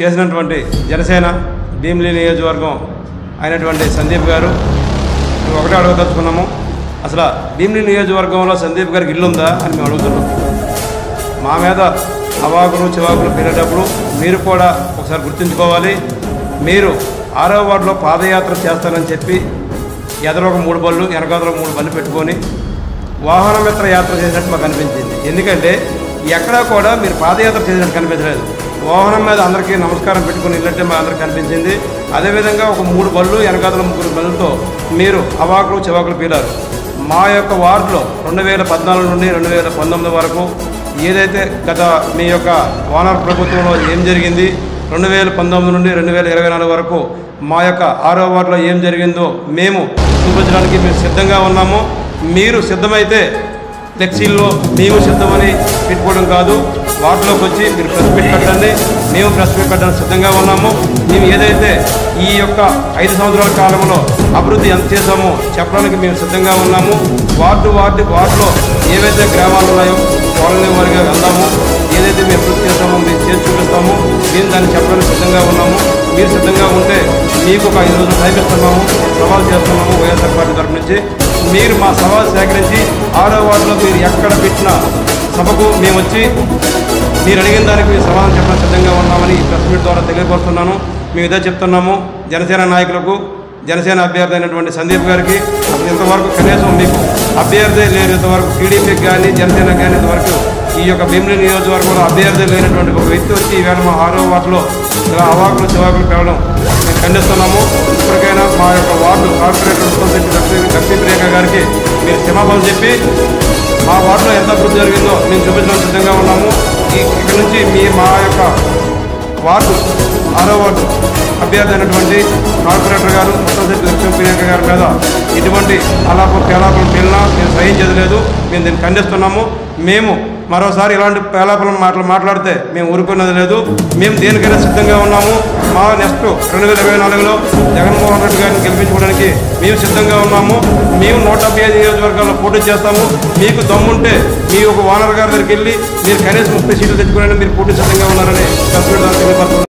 చేసినటువంటి జనసేన భీమిలి నియోజకవర్గం అయినటువంటి సందీప్ గారు ఒకటే అడగదలుచుకున్నాము. అసలు భీమిలి నియోజకవర్గంలో సందీప్ గారికి ఇల్లు ఉందా అని మేము అడుగుతున్నాం. మా మీద అవాకులు చివాకులు పెరిగేటప్పుడు మీరు కూడా ఒకసారి గుర్తుంచుకోవాలి. మీరు 6వ వార్డులో పాదయాత్ర చేస్తారని చెప్పి ఎదరొక 3 బళ్ళు వెనకాదలో 3 బళ్ళు పెట్టుకొని వాహనమిత్ర యాత్ర చేసినట్టు మాకు అనిపించింది. ఎందుకంటే ఎక్కడా కూడా మీరు పాదయాత్ర చేసినట్టు కనిపించలేదు. వాహనం మీద అందరికీ నమస్కారం పెట్టుకుని ఇల్లట్టే మా అందరికీ కనిపించింది. అదేవిధంగా ఒక 3 బళ్ళు వెనకాదల 3 బళ్ళతో మీరు అవాకులు చివాకులు పీలారు. మా యొక్క వార్డులో 2014 నుండి 2019 వరకు ఏదైతే గత మీ యొక్క ఓనర్ ప్రభుత్వంలో ఏం జరిగింది, 2019 నుండి 2024 వరకు మా యొక్క 6వ వార్డులో ఏం జరిగిందో మేము చూపించడానికి మేము సిద్ధంగా ఉన్నాము. మీరు సిద్ధమైతే ఫ్లెక్సీల్లో మేము సిద్ధమని పెట్టుకోవడం కాదు, వార్డులోకి వచ్చి మీరు ప్రెస్ మీట్ పెట్టండి, మేము ప్రెస్ మీట్ పెట్టడానికి సిద్ధంగా ఉన్నాము. మేము ఏదైతే ఈ యొక్క 5 సంవత్సరాల కాలంలో అభివృద్ధి ఎంత చేశామో చెప్పడానికి మేము సిద్ధంగా ఉన్నాము. వార్డులో ఏవైతే గ్రామాలు ఉన్నాయో కాలనీ వారిగా వెళ్దాము, ఏదైతే మేము అభివృద్ధి చేస్తామో మేము చేసి చూపిస్తాము. మేము దాన్ని చెప్పడానికి సిద్ధంగా ఉన్నాము. మీరు సిద్ధంగా ఉంటే మీకు ఒక 5 రోజులు టైం ఇస్తున్నాము, సవాల్ చేస్తున్నాము వైఎస్ఆర్ పార్టీ తరఫు నుంచి. మీరు మా సవాల్ సేకరించి 6వ వార్డులో మీరు ఎక్కడ పెట్టిన సభకు మేము వచ్చి మీరు అడిగిన దానికి మేము సవాల్ చెప్పడం సిద్ధంగా ఉన్నామని ఈ ప్రెస్ మీట్ ద్వారా తెలియపరుస్తున్నాను. మేము ఇదే చెప్తున్నాము జనసేన నాయకులకు, జనసేన అభ్యర్థి అయినటువంటి సందీప్ గారికి. అసలు ఇంతవరకు కనీసం మీకు అభ్యర్థి లేని ఇంతవరకు టీడీపీకి కానీ జనసేనకి కానీ ఇంతవరకు ఈ యొక్క భీమిలి నియోజకవర్గంలో అభ్యర్థి లేనటువంటి ఒక వ్యక్తి వచ్చి ఈవేళ మా 6వ వార్డులో ఇలా అవాకులు చివాకులు పెరగడం మేము ఖండిస్తున్నాము. ఇప్పటికైనా మా యొక్క వార్డు కార్పొరేటర్ లక్ష్మీప్రియాంక గారికి మీరు క్షమాపణ చెప్పి మా వార్డులో ఎంత అభివృద్ధి జరిగిందో మేము చూపించడానికి సిద్ధంగా ఉన్నాము. ఇక్కడ నుంచి మా యొక్క వార్డు 6వ వార్డు అభ్యర్థి అయినటువంటి కార్పొరేటర్ గారు ముత్తంశెట్టి లక్ష్మీప్రియాంక గారి మీద ఇటువంటి పేలాపలు పేలినా మేము సహించేది లేదు. మేము దీన్ని ఖండిస్తున్నాము. మేము మరోసారి ఇలాంటి పేలాపలం మాట్లాడితే మేము ఊరుకున్నది లేదు. మేము దేనికైనా సిద్ధంగా ఉన్నాము. మా నెక్స్ట్ 2024లో జగన్మోహన్ రెడ్డి గారిని గెలిపించుకోవడానికి మేము సిద్ధంగా ఉన్నాము. మేము 175 నియోజకవర్గాల్లో పోటీ చేస్తాము. మీకు దమ్ముంటే మీ ఒక ఓనర్ గారి దగ్గరికి వెళ్ళి మీరు కనీసం 30 సీట్లు తెచ్చుకోవాలని మీరు పోటీ సిద్ధంగా ఉన్నారని తెలియపడుతున్నారు.